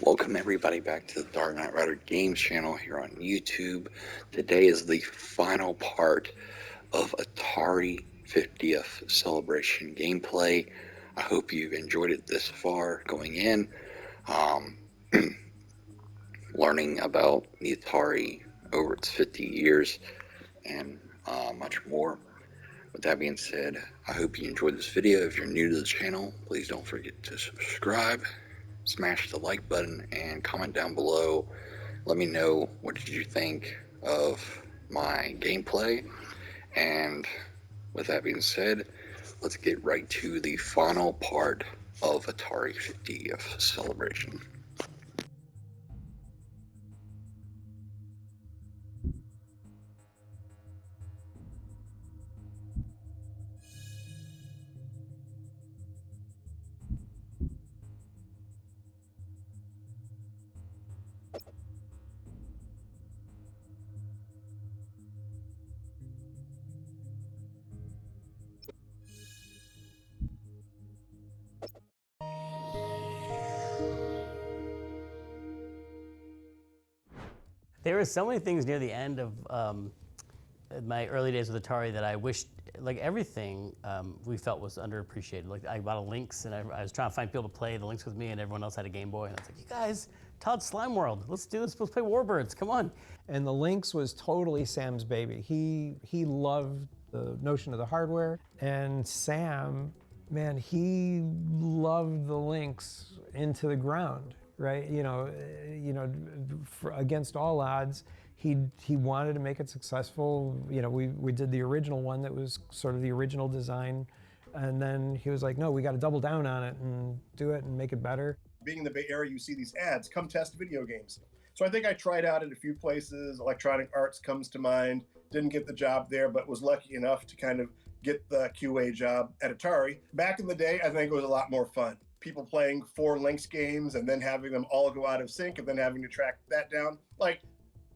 Welcome everybody back to the Dark Knight Rider Games channel here on YouTube. Today is the final part of Atari 50th celebration gameplay. I hope you've enjoyed it this far going in, learning about the Atari over its 50 years and much more. With that being said, I hope you enjoyed this video. If you're new to the channel, please don't forget to subscribe, smash the like button, and comment down below. Let me know what did you think of my gameplay. And with that being said, let's get right to the final part of Atari 50th celebration. There were so many things near the end of my early days with Atari that I wished, like everything we felt was underappreciated. Like I bought a Lynx and I was trying to find people to play the Lynx with me, and everyone else had a Game Boy, and I was like, you guys, Todd's Slime World, let's do this, let's play Warbirds, come on. And the Lynx was totally Sam's baby. He loved the notion of the hardware, and Sam, man, he loved the Lynx into the ground, right? Against all odds, he wanted to make it successful. We did the original one that was sort of the original design, and then he was like, no, we got to double down on it and do it and make it better. Being in the Bay Area, you see these ads, come test video games. So I think I tried out at a few places. Electronic Arts comes to mind. Didn't get the job there, but was lucky enough to kind of get the QA job at Atari. Back in the day, I think it was a lot more fun. People playing 4 Lynx games and then having them all go out of sync and then having to track that down. Like,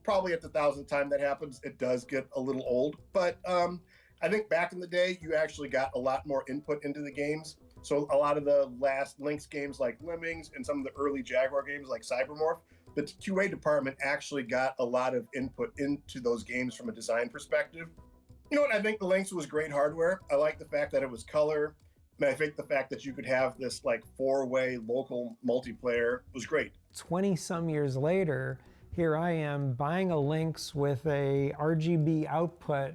probably at the 1,000th time that happens, it does get a little old. But I think back in the day, you actually got a lot more input into the games. So a lot of the last Lynx games like Lemmings and some of the early Jaguar games like Cybermorph, the QA department actually got a lot of input into those games from a design perspective. You know what? I think the Lynx was great hardware. I like the fact that it was color. And I think the fact that you could have this like 4-way local multiplayer was great. 20 some years later, here I am buying a Lynx with a RGB output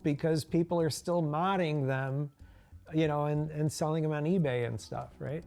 because people are still modding them, and selling them on eBay and stuff, right?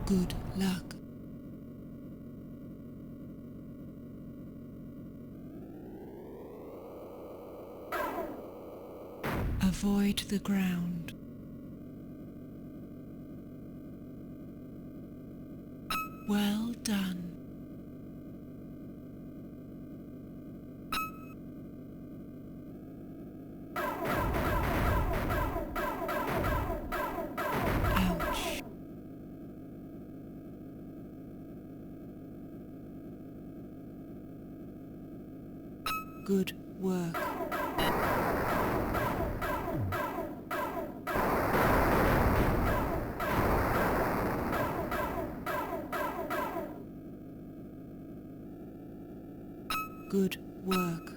Good luck. Avoid the ground. Well done. Ouch. Good work. Good work.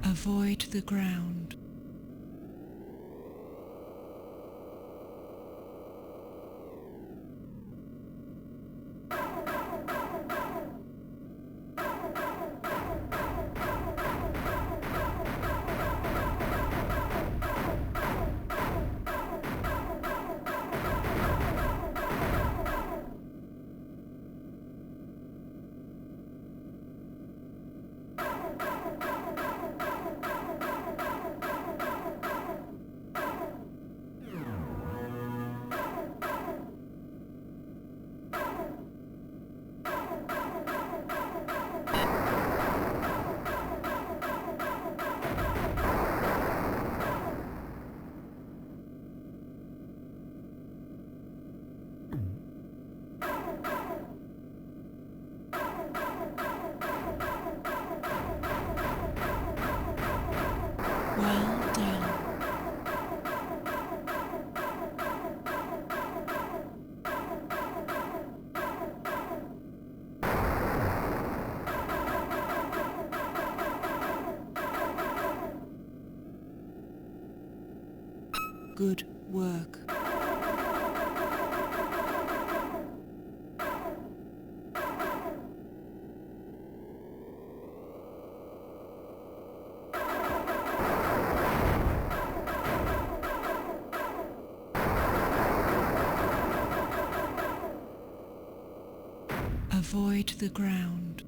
Avoid the ground. Good work. Avoid the ground.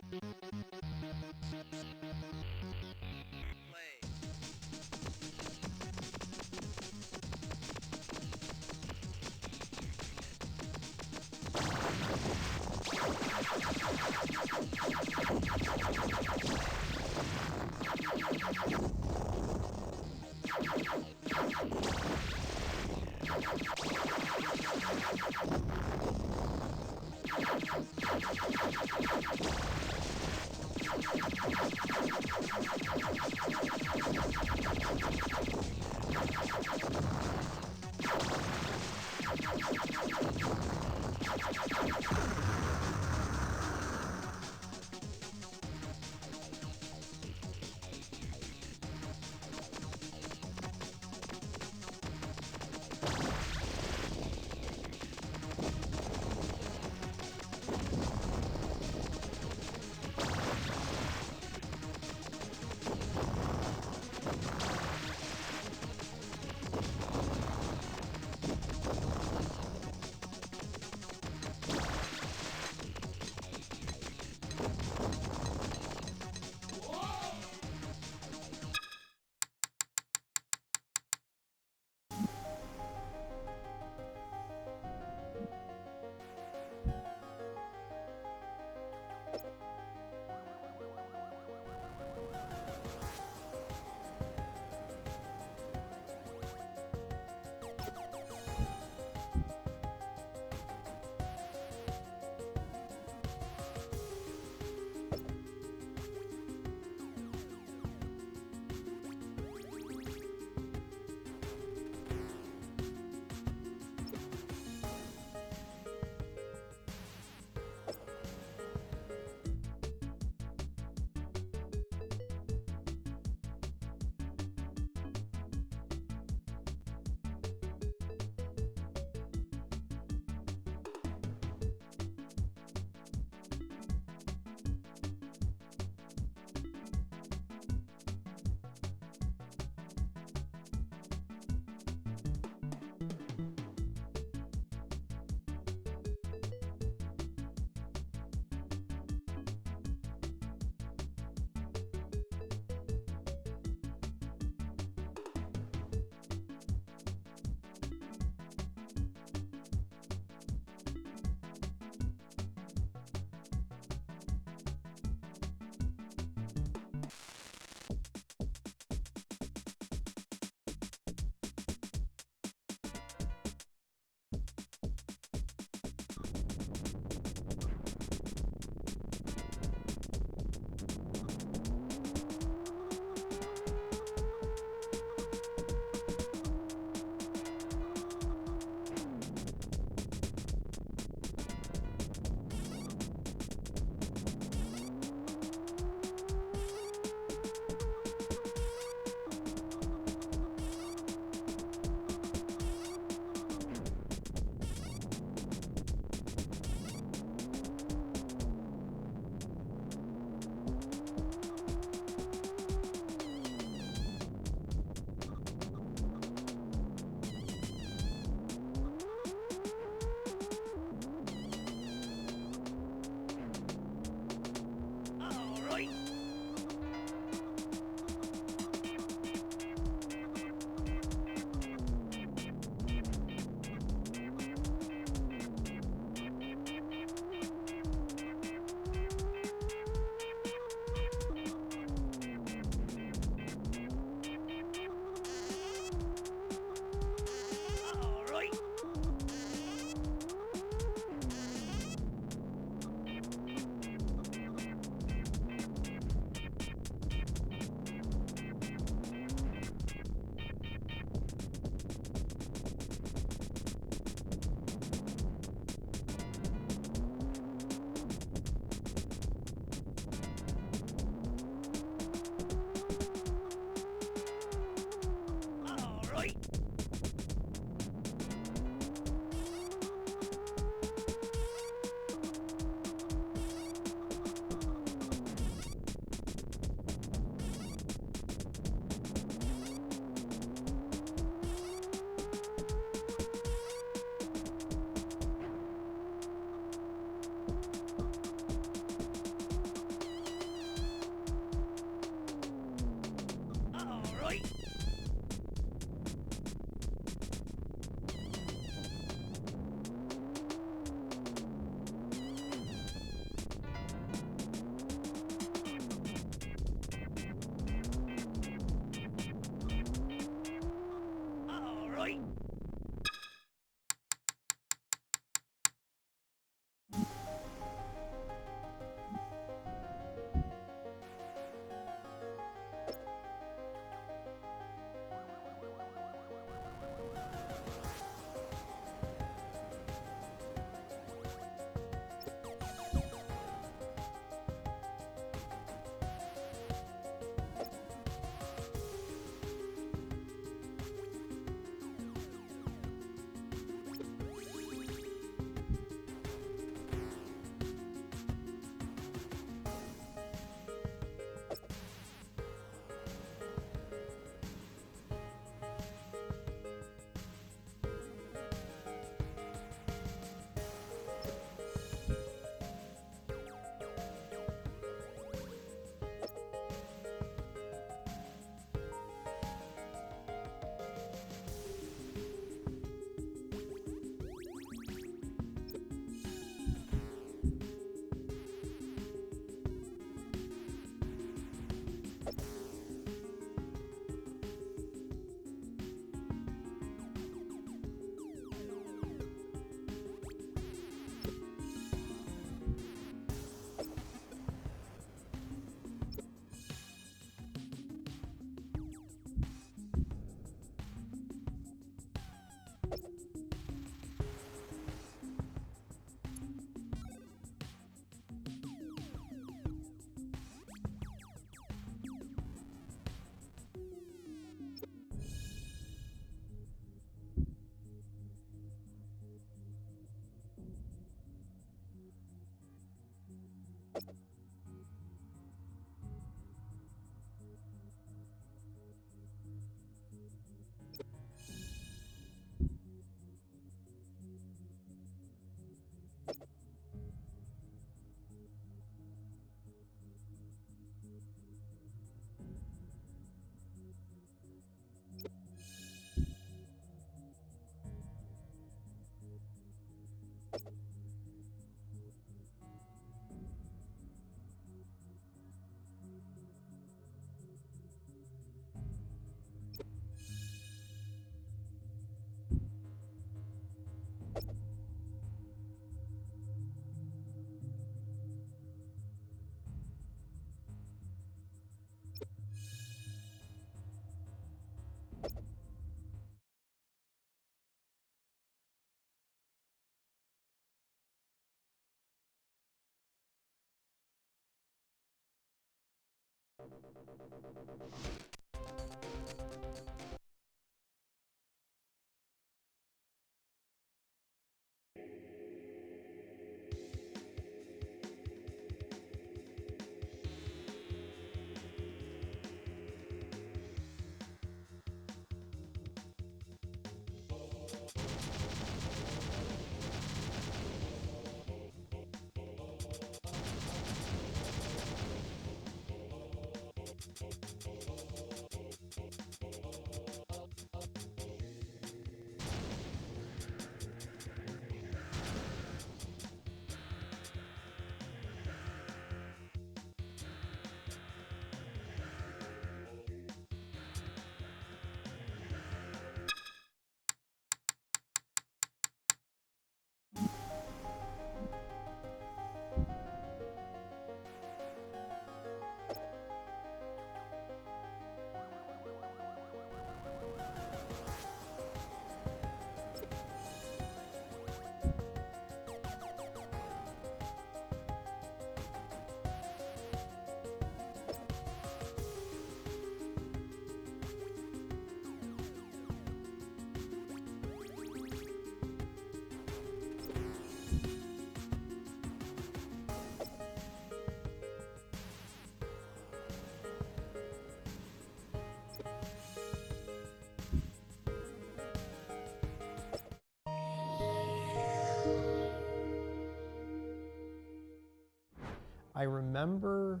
I remember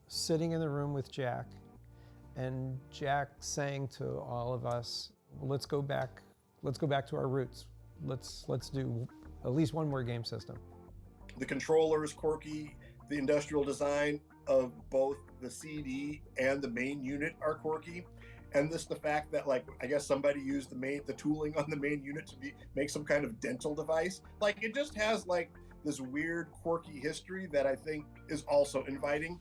sitting in the room with Jack And Jack saying to all of us, let's go back to our roots. Let's do at least one more game system. The controller is quirky. The industrial design of both the CD and the main unit are quirky. And the fact that, like, I guess somebody used the tooling on the main unit to make some kind of dental device. Like, it just has like this weird quirky history that I think is also inviting.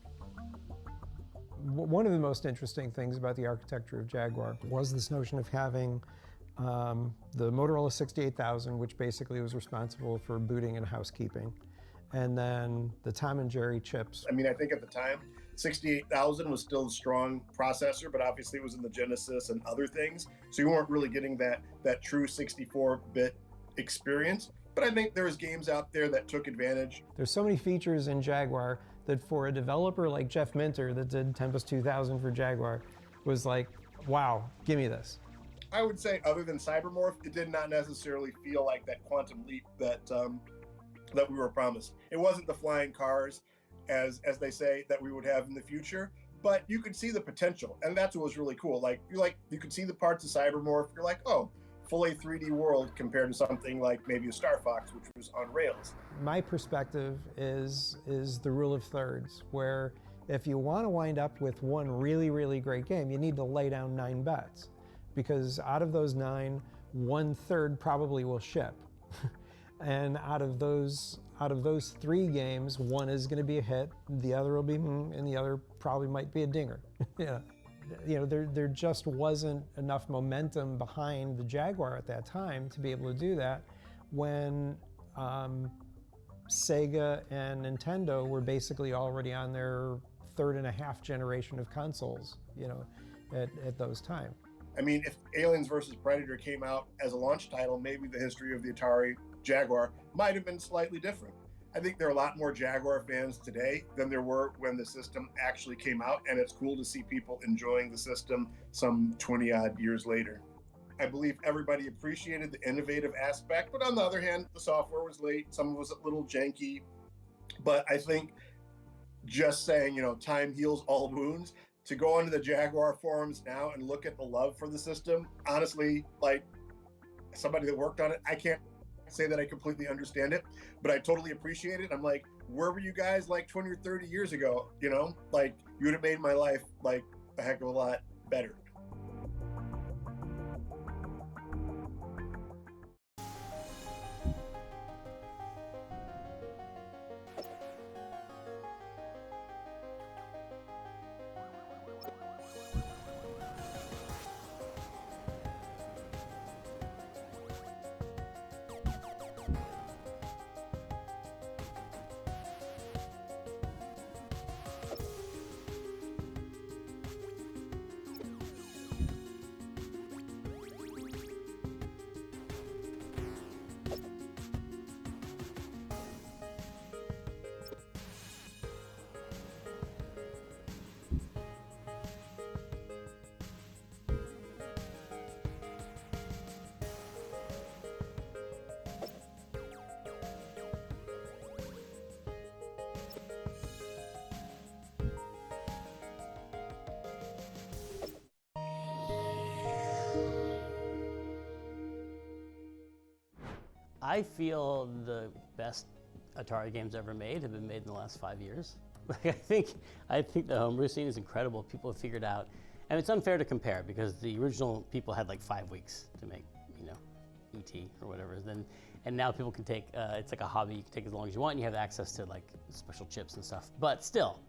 One of the most interesting things about the architecture of Jaguar was this notion of having the Motorola 68000, which basically was responsible for booting and housekeeping, and then the Tom and Jerry chips. I mean, I think at the time, 68000 was still a strong processor, but obviously it was in the Genesis and other things, so you weren't really getting that true 64-bit experience. But I think there's games out there that took advantage. There's so many features in Jaguar that for a developer like Jeff Minter that did Tempest 2000 for Jaguar was like, wow, give me this. I would say, other than Cybermorph, it did not necessarily feel like that quantum leap that we were promised. It wasn't the flying cars, as they say, that we would have in the future, but you could see the potential, and that's what was really cool. You could see the parts of Cybermorph. You're like, oh, fully 3D world compared to something like maybe a Star Fox, which was on rails. My perspective is the rule of thirds, where if you want to wind up with one really, really great game, you need to lay down 9 bets, because out of those 9, 1/3 probably will ship. And out of those 3 games, one is going to be a hit, the other will be, and the other probably might be a dinger. Yeah. You know, there just wasn't enough momentum behind the Jaguar at that time to be able to do that, when Sega and Nintendo were basically already on their 3.5 generation of consoles, you know, at those times. I mean, if Aliens vs. Predator came out as a launch title, maybe the history of the Atari Jaguar might have been slightly different. I think there are a lot more Jaguar fans today than there were when the system actually came out, and it's cool to see people enjoying the system some 20-odd years later. I believe everybody appreciated the innovative aspect, but on the other hand, the software was late, some of it was a little janky, but I think just saying, you know, time heals all wounds, to go onto the Jaguar forums now and look at the love for the system, honestly, like, somebody that worked on it, I can't say that I completely understand it, but I totally appreciate it. I'm like, where were you guys like 20 or 30 years ago? You know, like, you would have made my life like a heck of a lot better. I feel the best Atari games ever made have been made in the last 5 years. Like, I think the homebrew scene is incredible. People have figured out, and it's unfair to compare because the original people had like 5 weeks to make, you know, ET or whatever. And now people can take, it's like a hobby. You can take as long as you want, and you have access to like special chips and stuff. But still,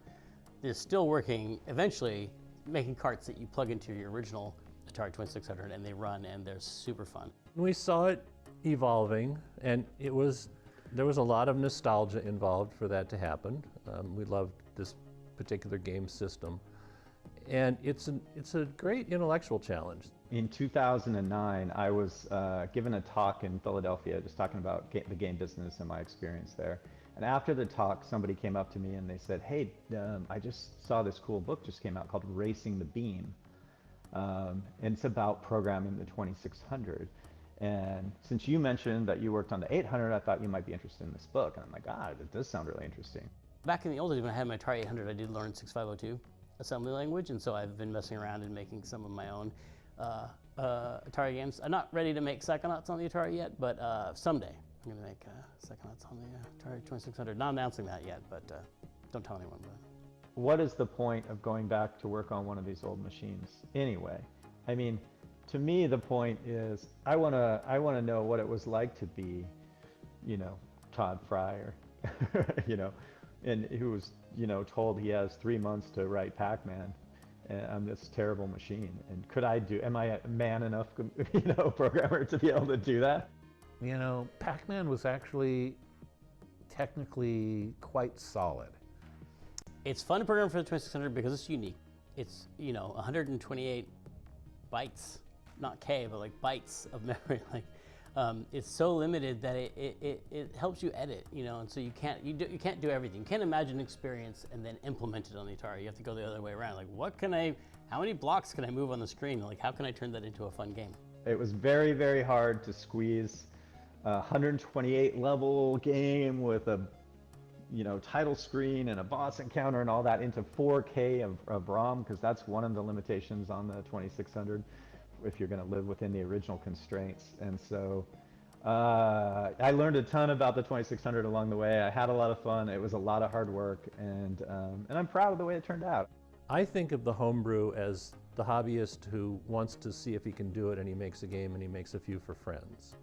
they're still working. Eventually, making carts that you plug into your original Atari 2600 and they run, and they're super fun. We saw it evolving, and there was a lot of nostalgia involved for that to happen. We loved this particular game system, and it's a great intellectual challenge. In 2009, I was given a talk in Philadelphia, just talking about the game business and my experience there. And after the talk, somebody came up to me and they said, "Hey, I just saw this cool book just came out called Racing the Beam, and it's about programming the 2600. And since you mentioned that you worked on the 800, I thought you might be interested in this book." And I'm like, it does sound really interesting. Back in the old days when I had my Atari 800, I did learn 6502. assembly language, and so I've been messing around and making some of my own Atari games. I'm not ready to make Psychonauts on the Atari yet, but someday I'm going to make Psychonauts on the Atari 2600. Not announcing that yet, but don't tell anyone. But. What is the point of going back to work on one of these old machines anyway? I mean, to me, the point is I wanna know what it was like to be, you know, Todd Fryer, you know, and who was, you know, told he has 3 months to write Pac-Man on this terrible machine. And am I a man enough, you know, programmer to be able to do that? You know, Pac-Man was actually technically quite solid. It's fun to program for the 2600 because it's unique. It's, you know, 128 bytes, not K, but like bytes of memory. Like, it's so limited that it helps you edit, you know, and so you can't do everything. You can't imagine an experience and then implement it on the Atari. You have to go the other way around. Like, how many blocks can I move on the screen? Like, how can I turn that into a fun game? It was very, very hard to squeeze a 128 level game with a, you know, title screen and a boss encounter and all that into 4K of ROM, because that's one of the limitations on the 2600 if you're going to live within the original constraints. And so I learned a ton about the 2600 along the way. I had a lot of fun. It was a lot of hard work, and I'm proud of the way it turned out. I think of the homebrew as the hobbyist who wants to see if he can do it, and he makes a game and he makes a few for friends.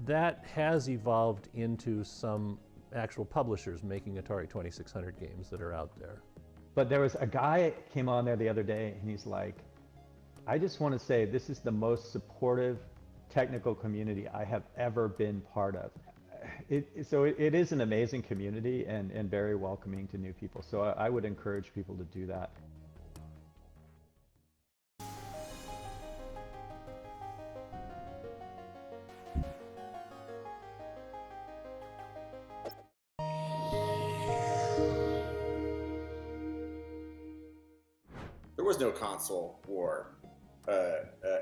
That has evolved into some actual publishers making Atari 2600 games that are out there. But there was a guy came on there the other day, and he's like, I just want to say this is the most supportive technical community I have ever been part of. So it is an amazing community and very welcoming to new people. So I would encourage people to do that. There was no console war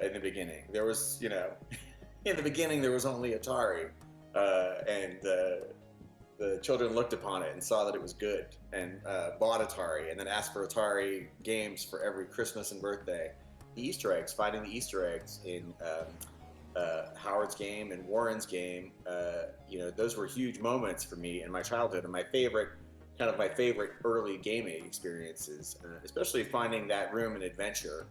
in the beginning. There was, you know, in the beginning there was only Atari, and the children looked upon it and saw that it was good and bought Atari, and then asked for Atari games for every Christmas and birthday. The Easter eggs, finding the Easter eggs in Howard's game and Warren's game, you know, those were huge moments for me in my childhood, and my favorite early gaming experiences, especially finding that room in Adventure.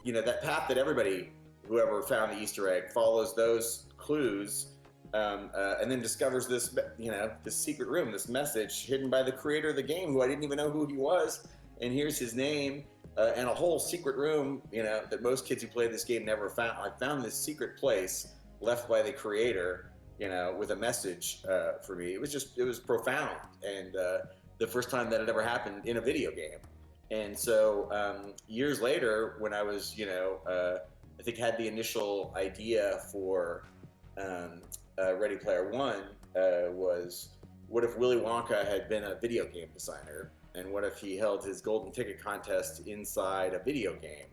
You know, that path that everybody, whoever found the Easter egg, follows those clues, and then discovers this, you know, this secret room, this message hidden by the creator of the game, who I didn't even know who he was, and here's his name, and a whole secret room, you know, that most kids who play this game never found. I found this secret place left by the creator, you know, with a message for me. It was profound, and the first time that it ever happened in a video game. And so years later, when I was, you know, I think had the initial idea for Ready Player One, was what if Willy Wonka had been a video game designer? And what if he held his golden ticket contest inside a video game?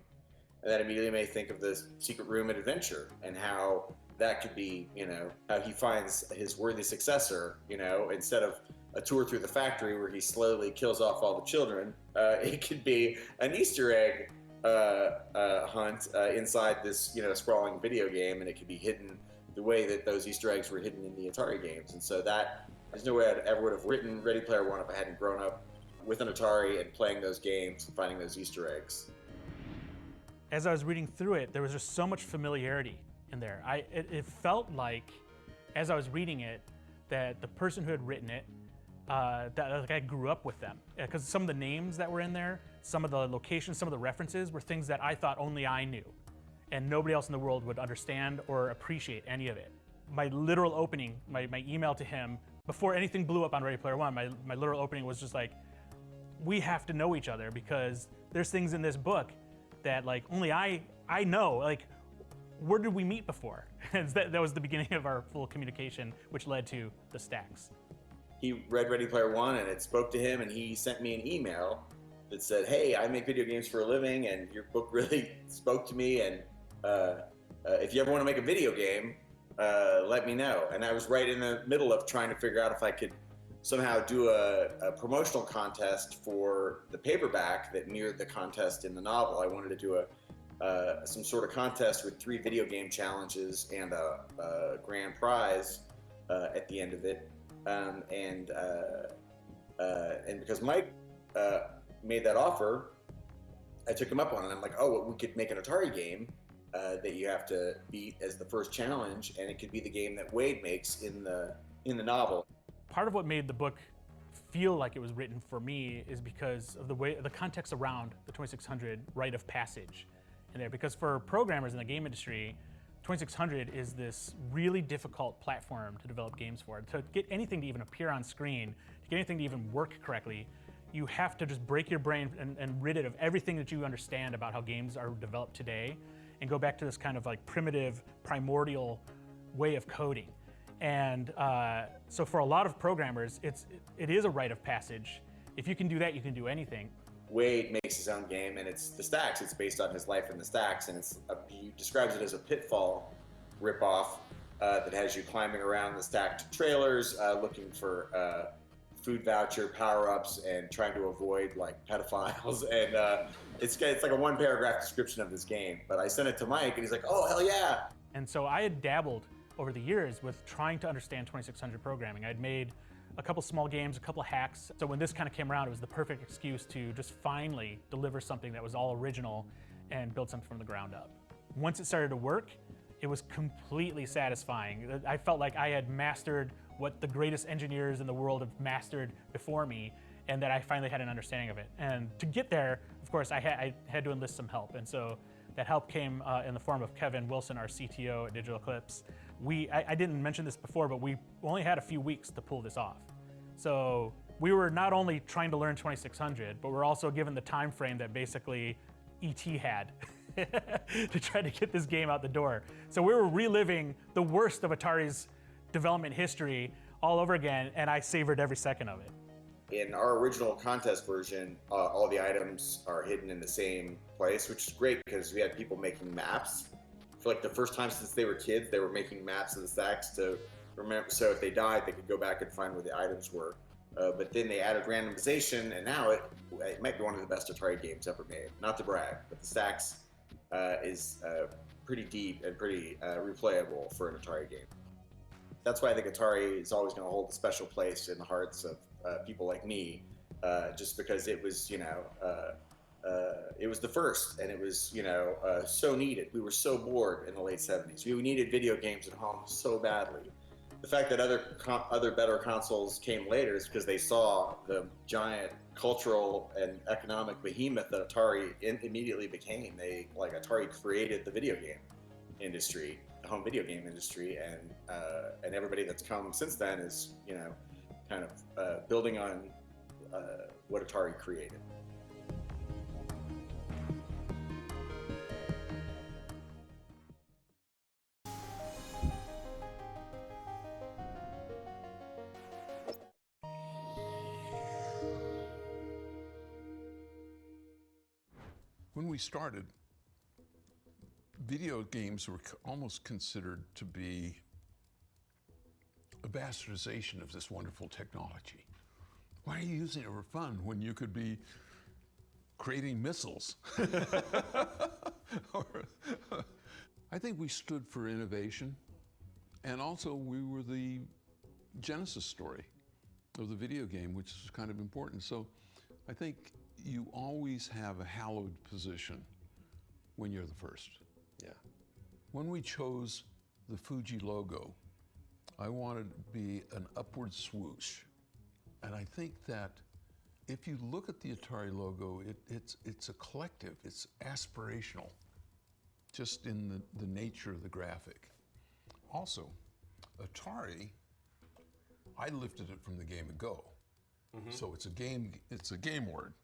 And that immediately made me think of this secret room at Adventure, and how that could be, you know, how he finds his worthy successor, you know, instead of a tour through the factory where he slowly kills off all the children. It could be an Easter egg hunt inside this, you know, sprawling video game, and it could be hidden the way that those Easter eggs were hidden in the Atari games. And so that, there's no way I ever would have written Ready Player One if I hadn't grown up with an Atari and playing those games and finding those Easter eggs. As I was reading through it, there was just so much familiarity in there. It felt like, as I was reading it, that the person who had written it, that like I grew up with them, because some of the names that were in there, some of the locations, some of the references were things that I thought only I knew, and nobody else in the world would understand or appreciate any of it. My literal opening, my email to him, before anything blew up on Ready Player One, my literal opening was just like, we have to know each other, because there's things in this book that like only I know. Like, where did we meet before? That was the beginning of our full communication, which led to the stacks. He read Ready Player One, and it spoke to him, and he sent me an email that said, hey, I make video games for a living, and your book really spoke to me, and if you ever want to make a video game, let me know. And I was right in the middle of trying to figure out if I could somehow do a promotional contest for the paperback that mirrored the contest in the novel. I wanted to do some sort of contest with 3 video game challenges and a grand prize at the end of it. And because Mike made that offer, I took him up on it. I'm like, oh, well, we could make an Atari game that you have to beat as the first challenge, and it could be the game that Wade makes in the novel. Part of what made the book feel like it was written for me is because of the context around the 2600 rite of passage in there. Because for programmers in the game industry, 2600 is this really difficult platform to develop games for. To get anything to even appear on screen, to get anything to even work correctly, you have to just break your brain and rid it of everything that you understand about how games are developed today and go back to this kind of like primitive, primordial way of coding. And so for a lot of programmers, it is a rite of passage. If you can do that, you can do anything. Wade makes his own game, and it's the Stacks. It's based on his life in the Stacks, and he describes it as a Pitfall ripoff that has you climbing around the stacked trailers, looking for food voucher power-ups and trying to avoid like pedophiles. And it's like a 1-paragraph description of this game. But I sent it to Mike, and he's like, "Oh, hell yeah!" And so I had dabbled over the years with trying to understand 2600 programming. I'd made a couple small games, a couple hacks. So when this kind of came around, it was the perfect excuse to just finally deliver something that was all original and build something from the ground up. Once it started to work, it was completely satisfying. I felt like I had mastered what the greatest engineers in the world have mastered before me, and that I finally had an understanding of it. And to get there, of course, I had to enlist some help. And so that help came in the form of Kevin Wilson, our CTO at Digital Eclipse. I didn't mention this before, but we only had a few weeks to pull this off. So we were not only trying to learn 2600, but we're also given the time frame that basically ET had to try to get this game out the door. So we were reliving the worst of Atari's development history all over again, and I savored every second of it. In our original contest version, all the items are hidden in the same place, which is great because we had people making maps. For like the first time since they were kids, they were making maps of the stacks to remember, so if they died, they could go back and find where the items were. But then they added randomization, and now it might be one of the best Atari games ever made. Not to brag, but the stacks is pretty deep and pretty replayable for an Atari game. That's why I think Atari is always going to hold a special place in the hearts of people like me, just because it was, it was the first, and it was, so needed. We were so bored in the late 70s. We needed video games at home so badly. The fact that other better consoles came later is because they saw the giant cultural and economic behemoth that Atari immediately became. Atari created the video game industry, the home video game industry, and everybody that's come since then is, kind of building on what Atari created. When we started, video games were almost considered to be a bastardization of this wonderful technology. Why are you using it for fun when you could be creating missiles? I think we stood for innovation, and also we were the genesis story of the video game, which is kind of important. So I think you always have a hallowed position when you're the first. Yeah. When we chose the Fuji logo, I wanted to be an upward swoosh. And I think that if you look at the Atari logo, it's a collective, it's aspirational, just in the nature of the graphic. Also, Atari, I lifted it from the game of Go. Mm-hmm. So it's a game word.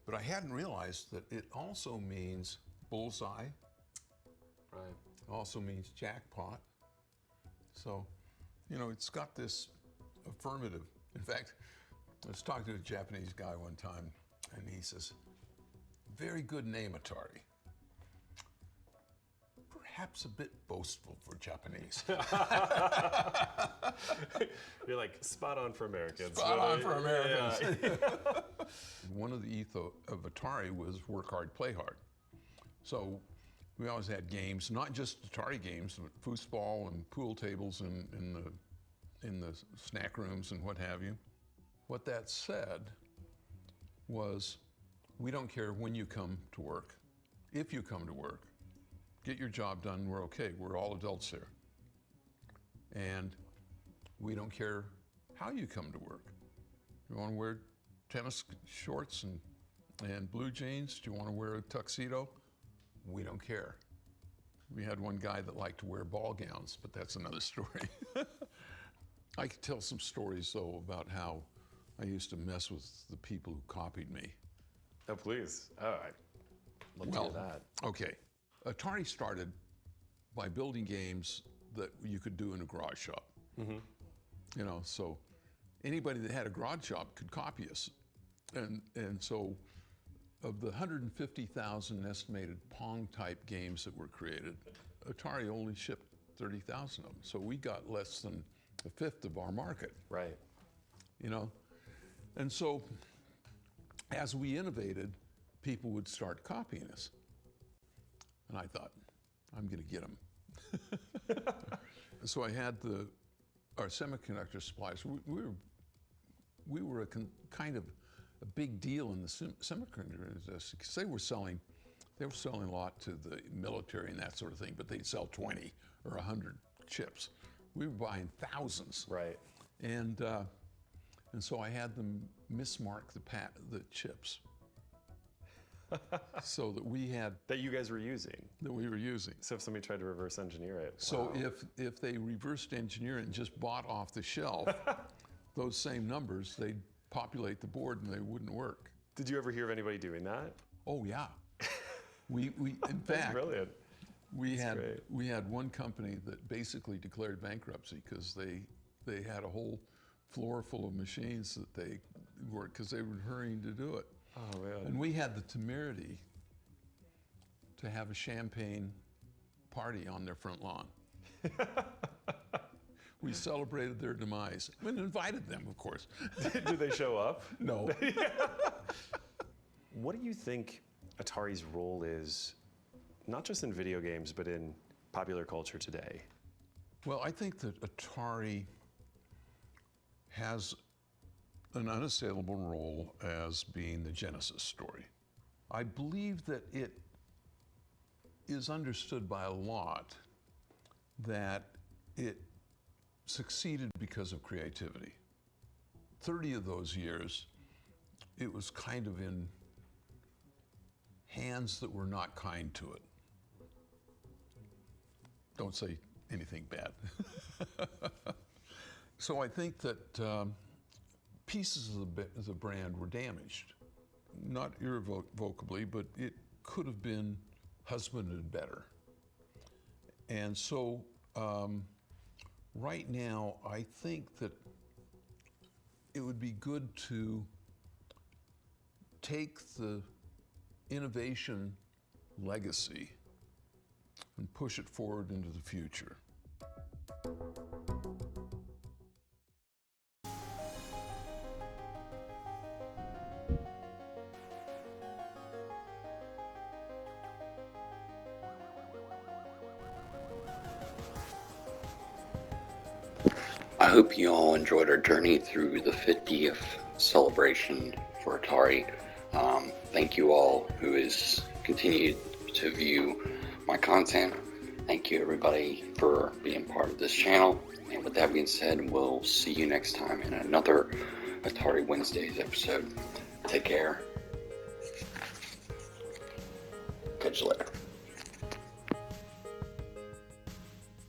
But I hadn't realized that it also means bullseye. Right. It also means jackpot. So, it's got this affirmative. In fact, I was talking to a Japanese guy one time, and he says, "Very good name, Atari. perhaps a bit boastful for Japanese. You're like spot on for Americans. Spot but, on for Americans. Yeah. One of the ethos of Atari was work hard, play hard. So we always had games, not just Atari games, but foosball and pool tables in the snack rooms and what have you. What that said was, we don't care when you come to work. If you come to work, get your job done, we're okay. We're all adults here. And we don't care how you come to work. You want to wear tennis shorts and blue jeans? Do you want to wear a tuxedo? We don't care. We had one guy that liked to wear ball gowns, but that's another story. I could tell some stories, though, about how I used to mess with the people who copied me. Oh, please. Oh, I'd love to hear that. Okay. Atari started by building games that you could do in a garage shop. Mm-hmm. You know, so anybody that had a garage shop could copy us. And so of the 150,000 estimated Pong-type games that were created, Atari only shipped 30,000 of them. So we got less than a fifth of our market. Right. You know? And so as we innovated, people would start copying us. And I thought, I'm going to get them. So I had our semiconductor suppliers. We were kind of a big deal in the semiconductor industry because they were selling a lot to the military and that sort of thing, but they'd sell 20 or 100 chips. We were buying thousands. Right. And so I had them mismark the chips. So that we had... That you guys were using. That we were using. So if somebody tried to reverse engineer it. So wow. if they reversed engineer it and just bought off the shelf those same numbers, they'd populate the board and they wouldn't work. Did you ever hear of anybody doing that? Oh yeah. We in fact, brilliant. We had one company that basically declared bankruptcy because they had a whole floor full of machines that they worked because they were hurrying to do it. Oh man. And we had the temerity to have a champagne party on their front lawn. We celebrated their demise and invited them, of course. Did they show up? No. What do you think Atari's role is, not just in video games, but in popular culture today? Well, I think that Atari has an unassailable role as being the Genesis story. I believe that it is understood by a lot that it succeeded because of creativity. 30 of those years, it was kind of in hands that were not kind to it. Don't say anything bad. So I think that pieces of the brand were damaged. Not irrevocably, but it could have been husbanded better. And so right now, I think that it would be good to take the innovation legacy and push it forward into the future. I hope you all enjoyed our journey through the 50th celebration for Atari. Thank you all who has continued to view my content. Thank you everybody for being part of this channel. And with that being said, we'll see you next time in another Atari Wednesdays episode. Take care. Catch you later.